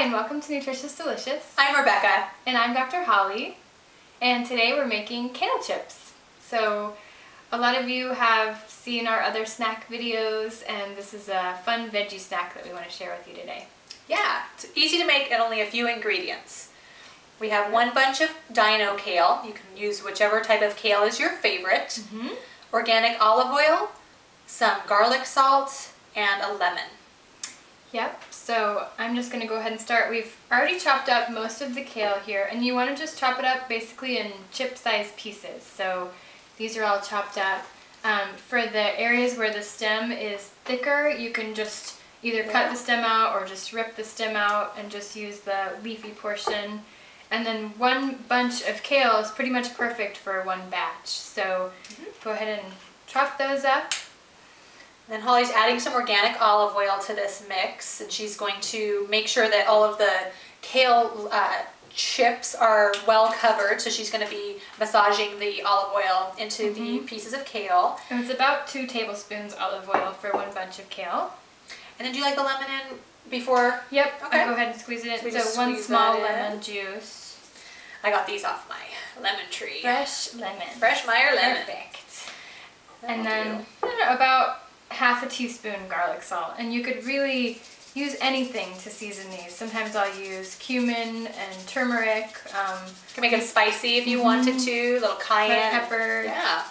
and welcome to Nutritious Delicious. I'm Rebecca. And I'm Dr. Holly. And today we're making kale chips. So a lot of you have seen our other snack videos, and this is a fun veggie snack that we want to share with you today. Yeah, it's easy to make and only a few ingredients. We have one bunch of dino kale. You can use whichever type of kale is your favorite. Organic olive oil, some garlic salt, and a lemon. Yep, so I'm just going to go ahead and start. We've already chopped up most of the kale here, and you want to just chop it up basically in chip-sized pieces. So these are all chopped up. For the areas where the stem is thicker, you can just either cut the stem out or just rip the stem out and just use the leafy portion. And then one bunch of kale is pretty much perfect for one batch. So go ahead and chop those up. And then Holly's adding some organic olive oil to this mix, and she's going to make sure that all of the kale chips are well covered. So she's going to be massaging the olive oil into the pieces of kale. And it's about 2 tablespoons olive oil for one bunch of kale. And then do you like the lemon in before? Yep, okay. I'll go ahead and squeeze it in. So 1 small lemon juice. I got these off my lemon tree. Fresh lemon. Fresh Meyer lemon. Perfect. And then I don't know, about half a teaspoon garlic salt. And you could really use anything to season these. Sometimes I'll use cumin and turmeric. You can make it spicy if you wanted to. A little cayenne. Red pepper. Yeah.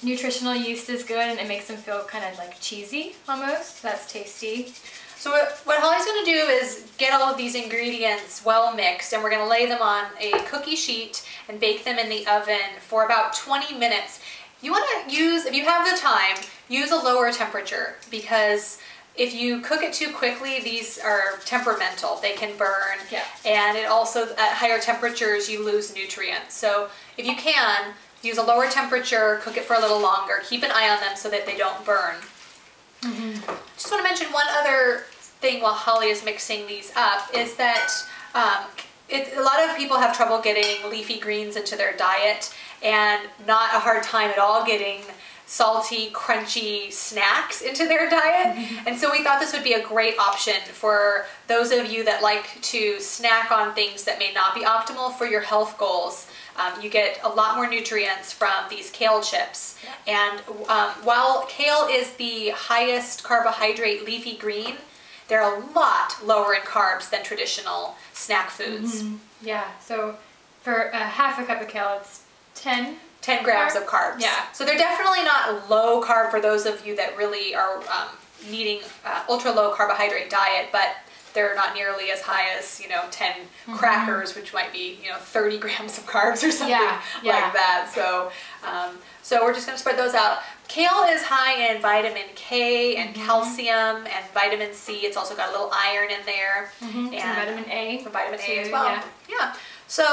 Nutritional yeast is good, and it makes them feel kind of like cheesy almost. That's tasty. So what Holly's going to do is get all of these ingredients well mixed, and we're going to lay them on a cookie sheet and bake them in the oven for about 20 minutes. You want to use, if you have the time, use a lower temperature, because if you cook it too quickly, these are temperamental. They can burn, and it also, at higher temperatures, you lose nutrients. So if you can, use a lower temperature, cook it for a little longer, keep an eye on them so that they don't burn. Just want to mention one other thing while Holly is mixing these up, is that a lot of people have trouble getting leafy greens into their diet, and not a hard time at all getting salty, crunchy snacks into their diet. And so we thought this would be a great option for those of you that like to snack on things that may not be optimal for your health goals. You get a lot more nutrients from these kale chips. And while kale is the highest carbohydrate leafy green, they're a lot lower in carbs than traditional snack foods. Yeah, so for half a cup of kale, it's 10 grams of carbs. Yeah. So they're definitely not low carb for those of you that really are needing ultra low carbohydrate diet, but they're not nearly as high as, 10 crackers, which might be, 30 grams of carbs or something like that. So, so we're just going to spread those out. Kale is high in vitamin K and calcium and vitamin C. It's also got a little iron in there. And vitamin A. Vitamin A as well. Yeah. So,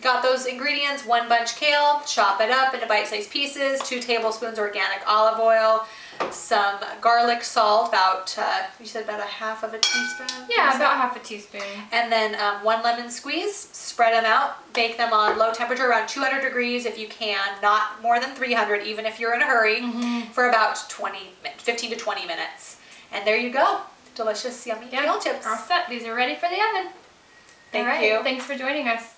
got those ingredients: 1 bunch kale, chop it up into bite-sized pieces, 2 tablespoons organic olive oil, some garlic salt, about, you said about a half of a teaspoon? Yeah, about half a teaspoon. And then 1 lemon squeeze. Spread them out, bake them on low temperature, around 200 degrees if you can, not more than 300 even if you're in a hurry, for about 15 to 20 minutes. And there you go. Delicious, yummy kale chips. All set. These are ready for the oven. Thank you. Thanks for joining us.